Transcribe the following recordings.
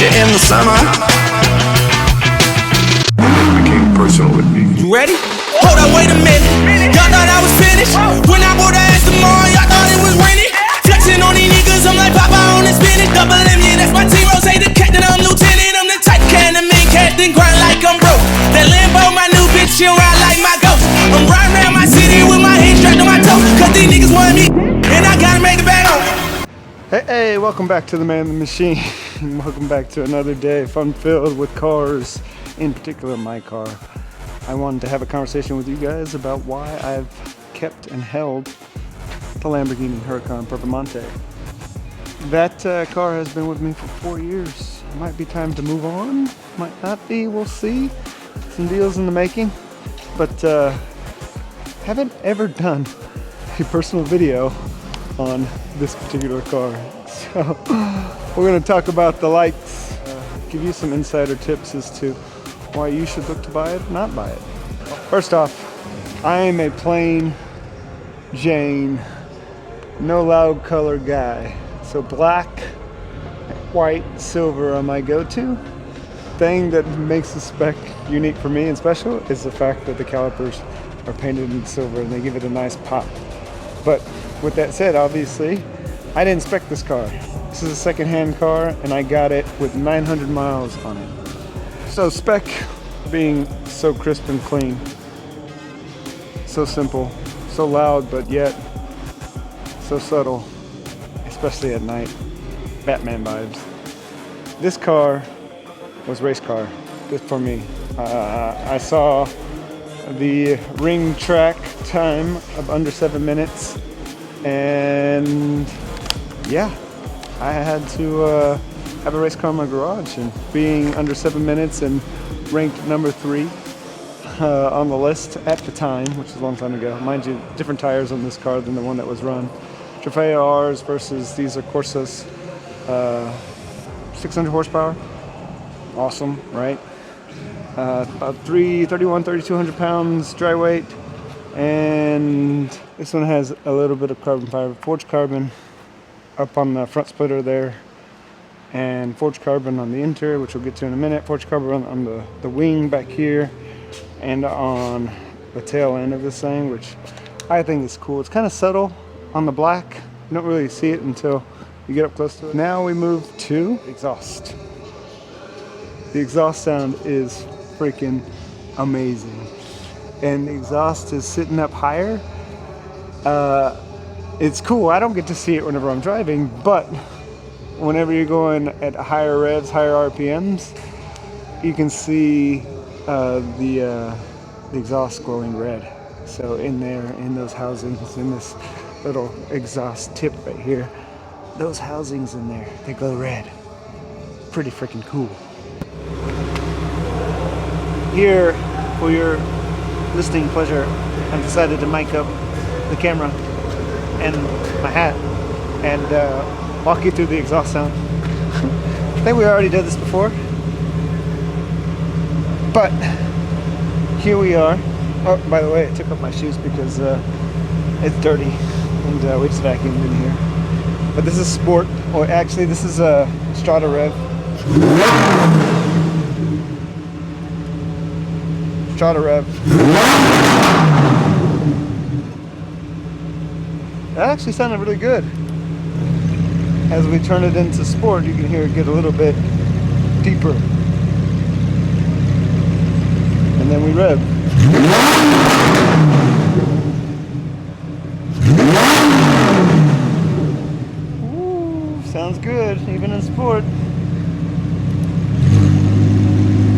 you in the summer. It became personal with me. You ready? Hold up, wait a minute. Y'all thought I was finished. When I bought the ass tomorrow, y'all thought it was rented. Flexing on these niggas, I'm like Papa on the spinach. Double M, yeah, that's my T-Rose. Say the captain, I'm lieutenant. I'm the type can the main captain, grind like I'm broke. That Lambo, my new bitch, she'll ride like my ghost. I'm riding around my city with my head strapped on my toe. Cause these niggas want me, and I gotta make it back home. Hey, welcome back to the Man the Machine. Welcome back to another day fun-filled with cars, in particular my car. I wanted to have a conversation with you guys about why I've kept and held the Lamborghini Huracan Performante. That car has been with me for 4 years. It might be time to move on, might not be, we'll see. Some deals in the making, but haven't ever done a personal video on this particular car. So we're going to talk about the lights, give you some insider tips as to why you should look to buy it, not buy it. First off, I am a plain Jane, no loud color guy. So black, white, silver are my go-to. Thing that makes the spec unique for me and special is the fact that the calipers are painted in silver and they give it a nice pop. But with that said, obviously, I didn't spec this car. This is a second-hand car and I got it with 900 miles on it. So spec being so crisp and clean, so simple, so loud, but yet so subtle, especially at night. Batman vibes. This car was race car, just for me. I saw the ring track time of under 7 minutes, and yeah, I had to have a race car in my garage, and being under 7 minutes and ranked number 3 on the list at the time, which is a long time ago. Mind you, different tires on this car than the one that was run. Trofeo R's versus these are Corsas, 600 horsepower. Awesome, right? About 3,200 pounds dry weight, and this one has a little bit of carbon fiber, forged carbon up on the front splitter there, and forged carbon on the interior, which we'll get to in a minute. Forged carbon on the wing back here and on the tail end of this thing, which I think is cool. It's kind of subtle on the black. You don't really see it until you get up close to it. Now we move to exhaust. The exhaust sound is freaking amazing. And the exhaust is sitting up higher. It's cool. I don't get to see it whenever I'm driving, but whenever you're going at higher revs, higher RPMs, you can see the exhaust glowing red. So in there, in those housings, in this little exhaust tip right here, those housings in there, they glow red. Pretty freaking cool. Here, for your listening pleasure, I've decided to mic up the camera and my hat and walk you through the exhaust sound. I think we already did this before, but here we are. Oh, by the way, I took off my shoes because it's dirty and we just vacuumed in here. But this is sport, or actually this is a Strata Rev. Strata Rev. That actually sounded really good. As we turn it into sport, you can hear it get a little bit deeper. And then we rev. Ooh, sounds good, even in sport.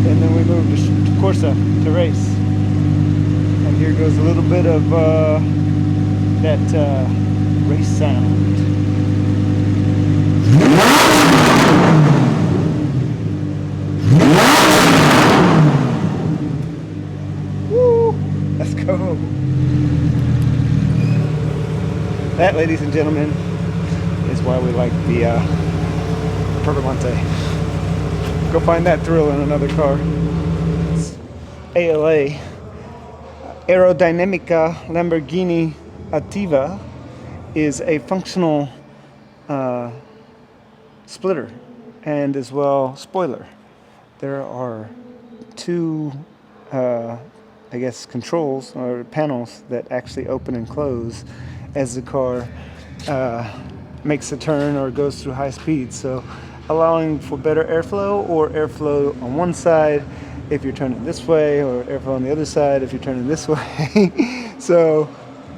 And then we move to Corsa, to race. And here goes a little bit of that race sound. Woo! Let's go. That, ladies and gentlemen, is why we like the Performante. Go find that thrill in another car. It's ALA, Aerodynamica Lamborghini Attiva, is a functional splitter and as well spoiler. There are two I guess controls or panels that actually open and close as the car makes a turn or goes through high speed, so allowing for better airflow, or airflow on one side if you're turning this way, or airflow on the other side if you're turning this way. So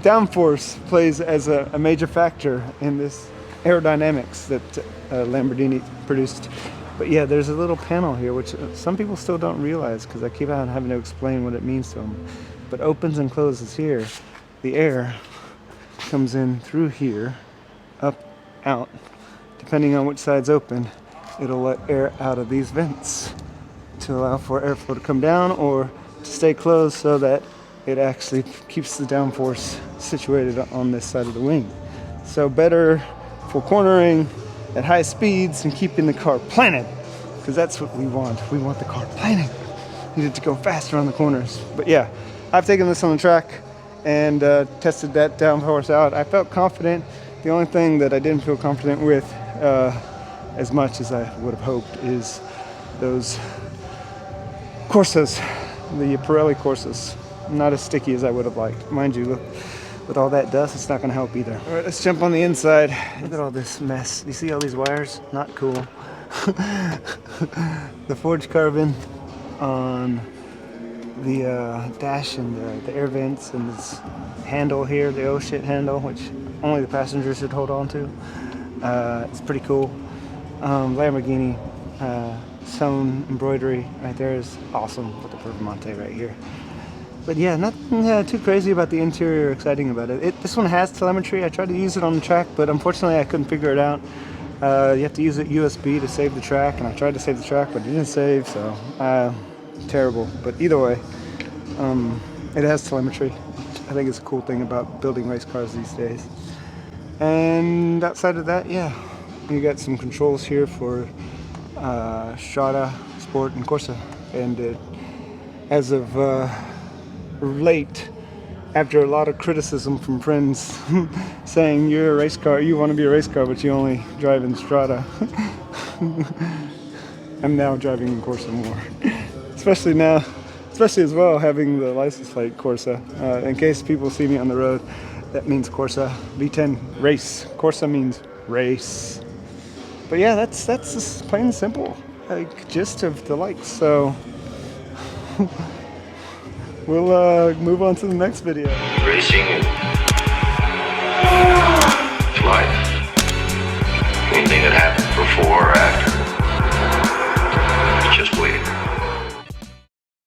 downforce plays as a major factor in this aerodynamics that Lamborghini produced. But yeah, there's a little panel here which some people still don't realize, because I keep on having to explain what it means to them. But opens and closes here. The air comes in through here, up, out. Depending on which side's open, it'll let air out of these vents to allow for airflow to come down or to stay closed, so that it actually keeps the downforce situated on this side of the wing. So better for cornering at high speeds and keeping the car planted, because that's what we want. We want the car planted. Need it to go faster on the corners. But yeah, I've taken this on the track and tested that downforce out. I felt confident. The only thing that I didn't feel confident with as much as I would have hoped is those Corsas, the Pirelli Corsas. Not as sticky as I would have liked. Mind you, look, with all that dust, it's not going to help either. All right, let's jump on the inside. Look at all this mess. You see all these wires? Not cool. The forged carbon on the dash and the air vents, and this handle here, the oh shit handle, which only the passengers should hold on to. It's pretty cool. Lamborghini sewn embroidery right there is awesome with the Performante right here. But yeah, nothing too crazy about the interior or exciting about it. This one has telemetry. I tried to use it on the track, but unfortunately I couldn't figure it out. You have to use it USB to save the track, and I tried to save the track, but it didn't save, so terrible. But either way, it has telemetry. I think it's a cool thing about building race cars these days. And outside of that, yeah, you got some controls here for Strada, Sport, and Corsa. And as of late, after a lot of criticism from friends saying you're a race car, you want to be a race car, but you only drive in Strada, I'm now driving in Corsa more. Especially as well having the license plate Corsa. In case people see me on the road, that means Corsa V10 race. Corsa means race. But yeah, that's just plain and simple, like, gist of the likes. So we'll move on to the next video. Racing is life. Anything that happens before or after